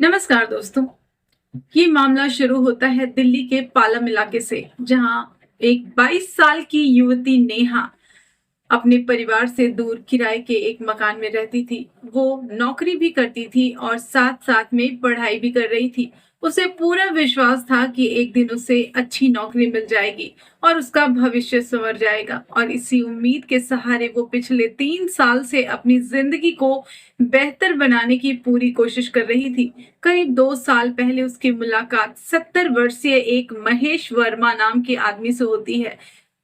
नमस्कार दोस्तों। ये मामला शुरू होता है दिल्ली के पालम इलाके से, जहां एक 22 साल की युवती नेहा अपने परिवार से दूर किराए के एक मकान में रहती थी। वो नौकरी भी करती थी और साथ-साथ में पढ़ाई भी कर रही थी। उसे पूरा विश्वास था कि एक दिन उसे अच्छी नौकरी मिल जाएगी और उसका भविष्य संवर जाएगा, और इसी उम्मीद के सहारे वो पिछले 3 साल से अपनी जिंदगी को बेहतर बनाने की पूरी कोशिश कर रही थी। करीब 2 साल पहले उसकी मुलाकात 70 वर्षीय एक महेश वर्मा नाम के आदमी से होती है।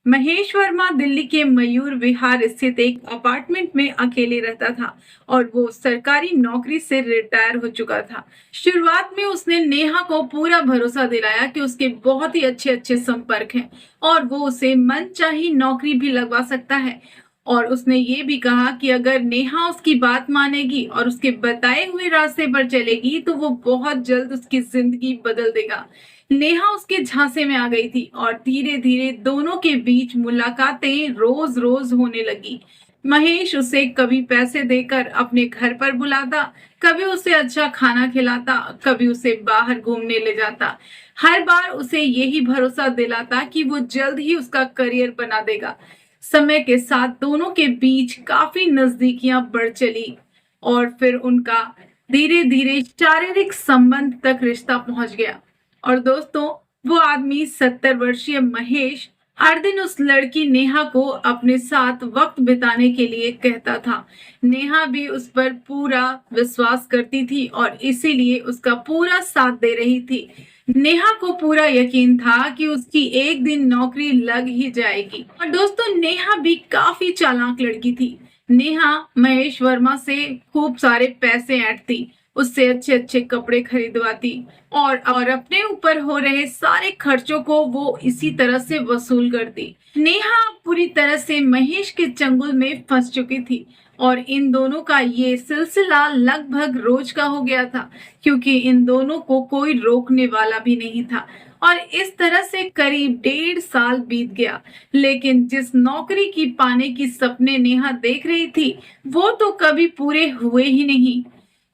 महेश वर्मा दिल्ली के मयूर विहार स्थित एक अपार्टमेंट में अकेले रहता था और वो सरकारी नौकरी से रिटायर हो चुका था। शुरुआत में उसने नेहा को पूरा भरोसा दिलाया कि उसके बहुत ही अच्छे अच्छे संपर्क हैं और वो उसे मनचाही नौकरी भी लगवा सकता है। और उसने ये भी कहा कि अगर नेहा उसकी बात मानेगी और उसके बताए हुए रास्ते पर चलेगी तो वो बहुत जल्द उसकी जिंदगी बदल देगा। नेहा उसके झांसे में आ गई थी और धीरे धीरे दोनों के बीच मुलाकातें रोज रोज होने लगी। महेश उसे कभी पैसे देकर अपने घर पर बुलाता, कभी उसे अच्छा खाना खिलाता, कभी उसे बाहर घूमने ले जाता। हर बार उसे यही भरोसा दिलाता कि वो जल्द ही उसका करियर बना देगा। समय के साथ दोनों के बीच काफी नजदीकियां बढ़ चली और फिर उनका धीरे धीरे शारीरिक संबंध तक रिश्ता पहुंच गया। और दोस्तों, वो आदमी 70 वर्षीय महेश हर दिन उस लड़की नेहा को अपने साथ वक्त बिताने के लिए कहता था। नेहा भी उस पर पूरा विश्वास करती थी और इसीलिए उसका पूरा साथ दे रही थी। नेहा को पूरा यकीन था कि उसकी एक दिन नौकरी लग ही जाएगी। और दोस्तों, नेहा भी काफी चालाक लड़की थी। नेहा महेश वर्मा से खूब सारे पैसे ऐंठती, उससे अच्छे अच्छे कपड़े खरीदवाती और अपने ऊपर हो रहे सारे खर्चों को वो इसी तरह से वसूल करती। नेहा पूरी तरह से महेश के चंगुल में फंस चुकी थी और इन दोनों का ये सिलसिला लगभग रोज का हो गया था, क्योंकि इन दोनों को कोई रोकने वाला भी नहीं था। और इस तरह से करीब 1.5 साल बीत गया, लेकिन जिस नौकरी की पाने की सपने नेहा देख रही थी वो तो कभी पूरे हुए ही नहीं।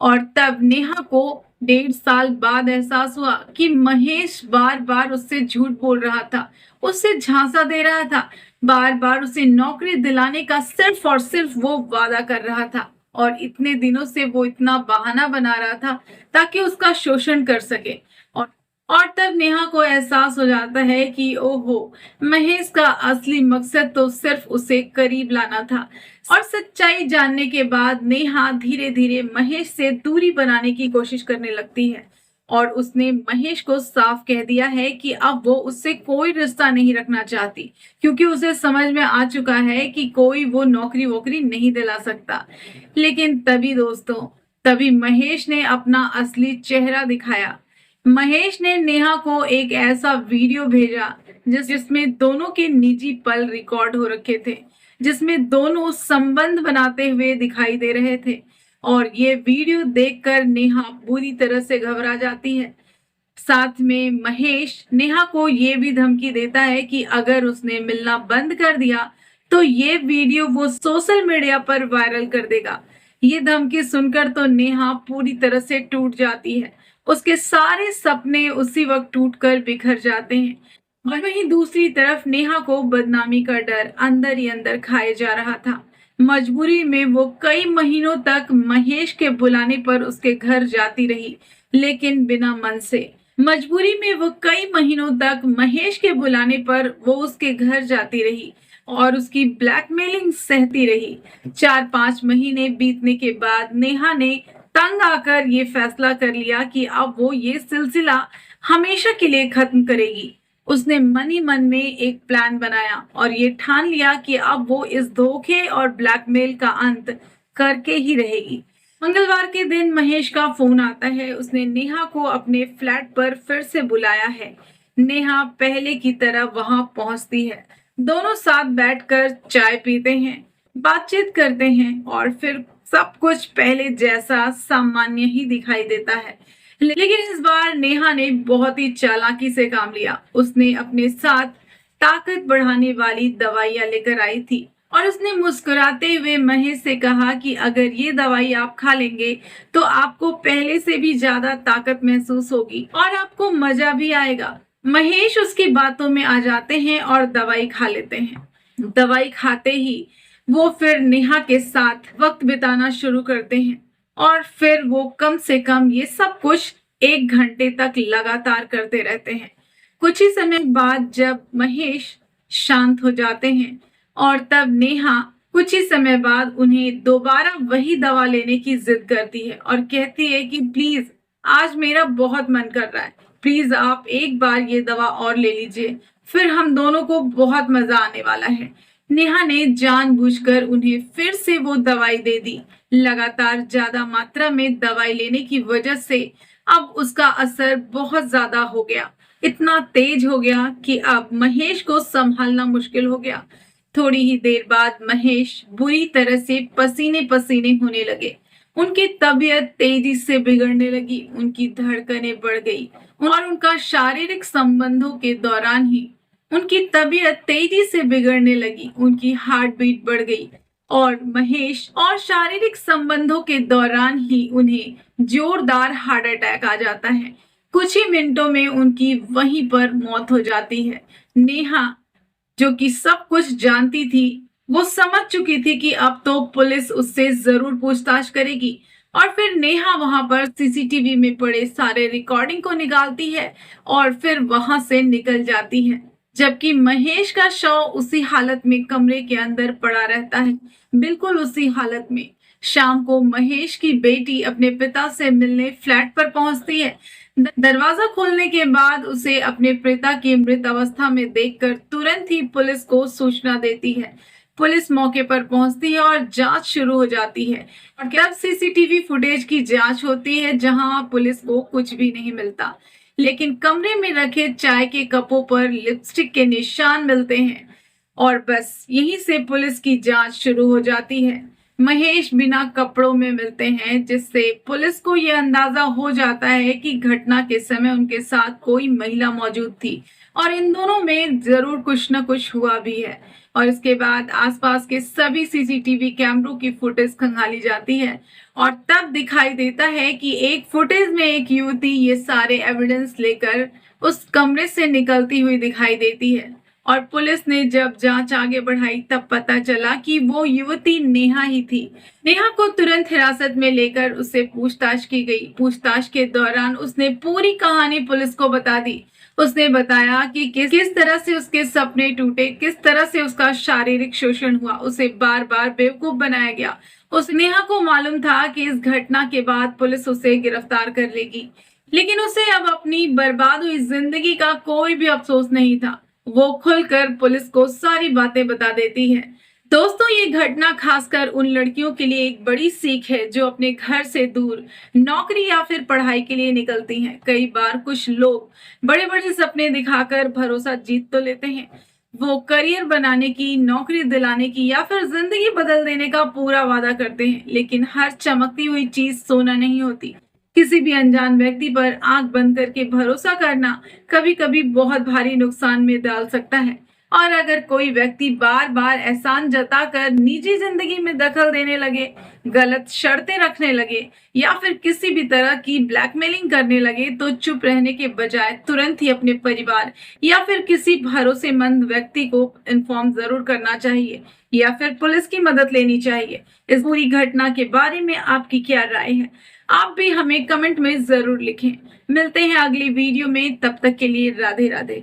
और तब नेहा को 1.5 साल बाद एहसास हुआ कि महेश बार बार उससे झूठ बोल रहा था, उससे झांसा दे रहा था, बार बार उसे नौकरी दिलाने का सिर्फ और सिर्फ वो वादा कर रहा था। और इतने दिनों से वो इतना बहाना बना रहा था ताकि उसका शोषण कर सके। और और तब नेहा को एहसास हो जाता है कि ओहो, महेश का असली मकसद तो सिर्फ उसे करीब लाना था। और सच्चाई जानने के बाद नेहा धीरे धीरे महेश से दूरी बनाने की कोशिश करने लगती है और उसने महेश को साफ कह दिया है कि अब वो उससे कोई रिश्ता नहीं रखना चाहती, क्योंकि उसे समझ में आ चुका है कि कोई वो नौकरी वोकरी नहीं दिला सकता। लेकिन तभी दोस्तों, तभी महेश ने अपना असली चेहरा दिखाया। महेश ने नेहा को एक ऐसा वीडियो भेजा जिसमें दोनों के निजी पल रिकॉर्ड हो रखे थे, जिसमें दोनों संबंध बनाते हुए दिखाई दे रहे थे। और ये वीडियो देखकर नेहा बुरी तरह से घबरा जाती है। साथ में महेश नेहा को ये भी धमकी देता है कि अगर उसने मिलना बंद कर दिया तो ये वीडियो वो सोशल मीडिया पर वायरल कर देगा। ये धमकी सुनकर तो नेहा पूरी तरह से टूट जाती है। उसके सारे सपने उसी वक्त टूटकर बिखर जाते हैं। और वहीं दूसरी तरफ नेहा को बदनामी का डर अंदर ही अंदर खाए जा रहा था। मजबूरी में वो कई महीनों तक महेश के बुलाने पर उसके घर जाती रही, लेकिन बिना मन से। मजबूरी में वो कई महीनों तक महेश के बुलाने पर वो उसके घर जाती रही और उसकी ब्लैकमेलिंग सहती रही। 4-5 महीने बीतने के बाद नेहा ने तंग आकर ये फैसला कर लिया कि अब वो ये सिलसिला हमेशा के लिए खत्म करेगी। उसने मन ही मन में एक प्लान बनाया और ये ठान लिया कि अब वो इस धोखे और ब्लैकमेल का अंत करके ही रहेगी। मंगलवार के दिन महेश का फोन आता है। उसने नेहा को अपने फ्लैट पर फिर से बुलाया है। नेहा पहले की तरह वहां पहुंचती है। दोनों साथ बैठकर चाय पीते हैं, बातचीत करते हैं और फिर सब कुछ पहले जैसा सामान्य ही दिखाई देता है। लेकिन इस बार नेहा ने बहुत ही चालाकी से काम लिया। उसने अपने साथ ताकत बढ़ाने वाली दवाइयां लेकर आई थी और उसने मुस्कुराते हुए महेश से कहा कि अगर ये दवाई आप खा लेंगे तो आपको पहले से भी ज्यादा ताकत महसूस होगी और आपको मजा भी आएगा। महेश उसकी बातों में आ जाते हैं और दवाई खा लेते हैं। दवाई खाते ही वो फिर नेहा के साथ वक्त बिताना शुरू करते हैं और फिर वो कम से कम ये सब कुछ 1 घंटे तक लगातार करते रहते हैं। कुछ ही समय बाद जब महेश शांत हो जाते हैं और तब नेहा कुछ ही समय बाद उन्हें दोबारा वही दवा लेने की जिद करती है और कहती है कि प्लीज आज मेरा बहुत मन कर रहा है, प्लीज आप एक बार ये दवा और ले लीजिए, फिर हम दोनों को बहुत मजा आने वाला है। नेहा ने जानबूझकर उन्हें फिर से वो दवाई दे दी। लगातार ज्यादा मात्रा में दवाई लेने की वजह से अब उसका असर बहुत ज्यादा हो गया, इतना तेज हो गया कि अब महेश को संभालना मुश्किल हो गया। थोड़ी ही देर बाद महेश बुरी तरह से पसीने पसीने होने लगे। उनकी तबीयत तेजी से बिगड़ने लगी, उनकी धड़कनें बढ़ गई और उनका शारीरिक संबंधों के दौरान ही उनकी तबीयत तेजी से बिगड़ने लगी, उनकी हार्ट बीट बढ़ गई और महेश और शारीरिक संबंधों के दौरान ही उन्हें जोरदार हार्ट अटैक आ जाता है। कुछ ही मिनटों में उनकी वहीं पर मौत हो जाती है। नेहा जो कि सब कुछ जानती थी, वो समझ चुकी थी कि अब तो पुलिस उससे जरूर पूछताछ करेगी और फिर नेहा वहां पर सीसीटीवी में पड़े सारे रिकॉर्डिंग को निकालती है और फिर वहां से निकल जाती है, जबकि महेश का शव उसी हालत में कमरे के अंदर पड़ा रहता है, बिल्कुल उसी हालत में। शाम को महेश की बेटी अपने पिता से मिलने फ्लैट पर पहुंचती है। दरवाजा खोलने के बाद उसे अपने पिता की मृत अवस्था में देखकर तुरंत ही पुलिस को सूचना देती है। पुलिस मौके पर पहुंचती है और जांच शुरू हो जाती है और तब सीसीटीवी फुटेज की जांच होती है, जहां पुलिस को कुछ भी नहीं मिलता, लेकिन कमरे में रखे चाय के कपों पर लिपस्टिक के निशान मिलते हैं और बस यहीं से पुलिस की जांच शुरू हो जाती है। महेश बिना कपड़ों में मिलते हैं, जिससे पुलिस को यह अंदाजा हो जाता है कि घटना के समय उनके साथ कोई महिला मौजूद थी और इन दोनों में जरूर कुछ न कुछ हुआ भी है। और इसके बाद आसपास के सभी सीसीटीवी कैमरों की फुटेज खंगाली जाती है और तब दिखाई देता है कि एक फुटेज में एक युवती ये सारे एविडेंस लेकर उस कमरे से निकलती हुई दिखाई देती है और पुलिस ने जब जांच आगे बढ़ाई तब पता चला कि वो युवती नेहा ही थी। नेहा को तुरंत हिरासत में लेकर उससे पूछताछ की गई। पूछताछ के दौरान उसने पूरी कहानी पुलिस को बता दी। उसने बताया कि किस तरह से उसके सपने टूटे, किस तरह से उसका शारीरिक शोषण हुआ, उसे बार बार बेवकूफ बनाया गया। उस नेहा को मालूम था कि इस घटना के बाद पुलिस उसे गिरफ्तार कर लेगी, लेकिन उसे अब अपनी बर्बाद हुई जिंदगी का कोई भी अफसोस नहीं था। वो खुलकर पुलिस को सारी बातें बता देती है। दोस्तों, ये घटना खासकर उन लड़कियों के लिए एक बड़ी सीख है जो अपने घर से दूर नौकरी या फिर पढ़ाई के लिए निकलती हैं। कई बार कुछ लोग बड़े बड़े सपने दिखाकर भरोसा जीत तो लेते हैं, वो करियर बनाने की, नौकरी दिलाने की या फिर जिंदगी बदल देने का पूरा वादा करते हैं, लेकिन हर चमकती हुई चीज सोना नहीं होती। किसी भी अनजान व्यक्ति पर आंख बंद करके भरोसा करना कभी कभी बहुत भारी नुकसान में डाल सकता है। और अगर कोई व्यक्ति बार बार एहसान जताकर निजी जिंदगी में दखल देने लगे, गलत शर्तें रखने लगे या फिर किसी भी तरह की ब्लैकमेलिंग करने लगे, तो चुप रहने के बजाय तुरंत ही अपने परिवार या फिर किसी भरोसेमंद व्यक्ति को इन्फॉर्म जरूर करना चाहिए या फिर पुलिस की मदद लेनी चाहिए। इस पूरी घटना के बारे में आपकी क्या राय है? आप भी हमें कमेंट में जरूर लिखें। मिलते हैं अगली वीडियो में, तब तक के लिए राधे राधे।